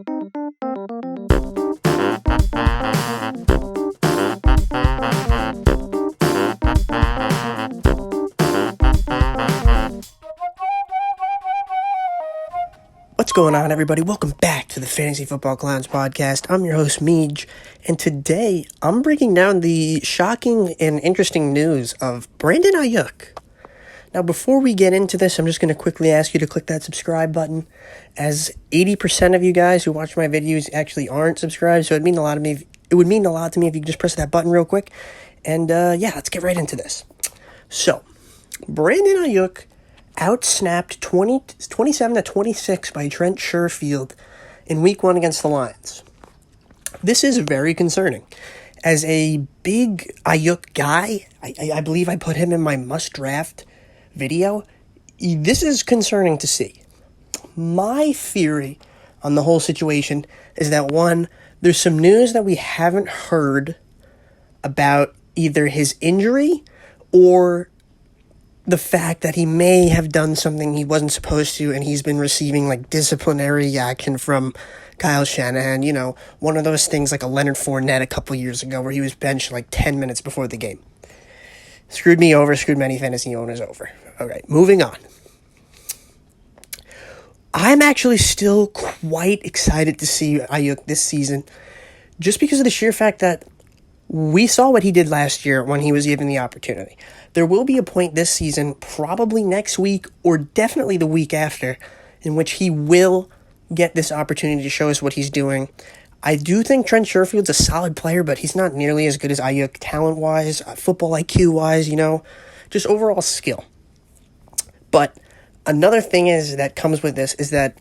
What's going on, everybody? Welcome back to the Fantasy Football Clowns podcast. I'm your host, Meej, and today I'm breaking down the shocking and interesting news of Brandon Aiyuk. Now, before we get into this, I'm just going to quickly ask you to click that subscribe button, as 80% of you guys who watch my videos actually aren't subscribed, so it would mean a lot to me if you could just press that button real quick. And let's get right into this. So, Brandon Aiyuk outsnapped 27-26 by Trent Sherfield in Week 1 against the Lions. This is very concerning. As a big Aiyuk guy, I believe I put him in my must-draft video. This is concerning to see. My theory on the whole situation is that, one, there's some news that we haven't heard about either his injury or the fact that he may have done something he wasn't supposed to, and he's been receiving disciplinary action from Kyle Shanahan. You know, one of those things like a Leonard Fournette a couple years ago where he was benched 10 minutes before the game. Screwed me over, screwed many fantasy owners over. Okay, moving on. I'm actually still quite excited to see Aiyuk this season, just because of the sheer fact that we saw what he did last year when he was given the opportunity. There will be a point this season, probably next week or definitely the week after, in which he will get this opportunity to show us what he's doing. I do think Trent Sherfield's a solid player, but he's not nearly as good as Aiyuk talent-wise, football IQ-wise, just overall skill. But another thing that comes with this is that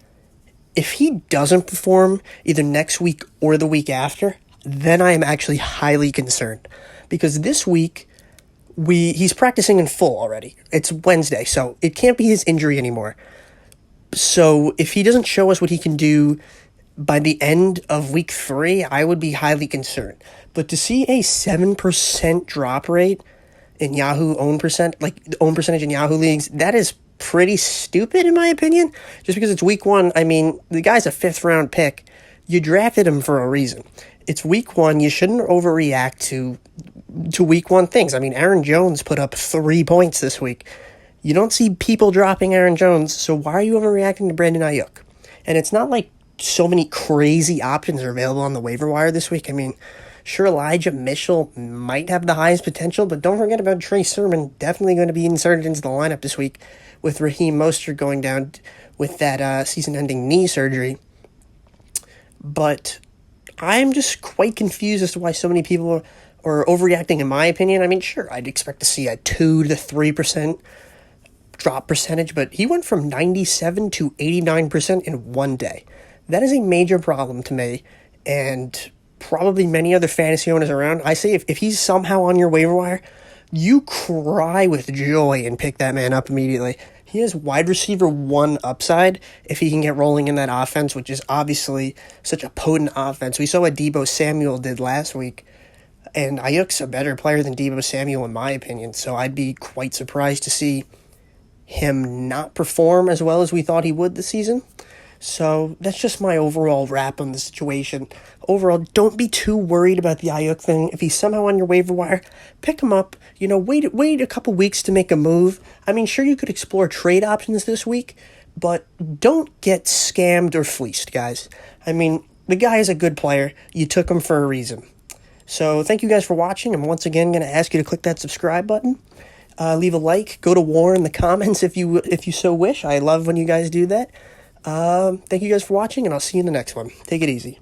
if he doesn't perform either next week or the week after, then I am actually highly concerned. Because this week, he's practicing in full already. It's Wednesday, so it can't be his injury anymore. So if he doesn't show us what he can do by the end of week 3, I would be highly concerned. But to see a 7% drop rate in Yahoo own percentage in Yahoo leagues, that is pretty stupid in my opinion. Just because it's week 1, I mean, the guy's a 5th round pick. You drafted him for a reason. It's week 1. You shouldn't overreact to week 1 things. I mean, Aaron Jones put up 3 points this week. You don't see people dropping Aaron Jones, so why are you overreacting to Brandon Aiyuk? And it's not like so many crazy options are available on the waiver wire this week. I mean, sure, Elijah Mitchell might have the highest potential, but don't forget about Trey Sermon, definitely going to be inserted into the lineup this week, with Raheem Mostert going down with that season-ending knee surgery. But I'm just quite confused as to why so many people are overreacting, in my opinion. I mean, sure, I'd expect to see a 2 to 3% drop percentage, but he went from 97 to 89% in one day. That is a major problem to me, and probably many other fantasy owners around. I say if he's somehow on your waiver wire, you cry with joy and pick that man up immediately. He has wide receiver 1 upside if he can get rolling in that offense, which is obviously such a potent offense. We saw what Deebo Samuel did last week, and Aiyuk's a better player than Deebo Samuel in my opinion, so I'd be quite surprised to see him not perform as well as we thought he would this season. So that's just my overall wrap on the situation. Overall, don't be too worried about the Aiyuk thing. If he's somehow on your waiver wire, pick him up. Wait a couple weeks to make a move. I mean, sure, you could explore trade options this week, but don't get scammed or fleeced, guys. I mean, the guy is a good player. You took him for a reason. So thank you guys for watching. I'm once again going to ask you to click that subscribe button. Leave a like. Go to war in the comments if you so wish. I love when you guys do that. Thank you guys for watching, and I'll see you in the next one. Take it easy.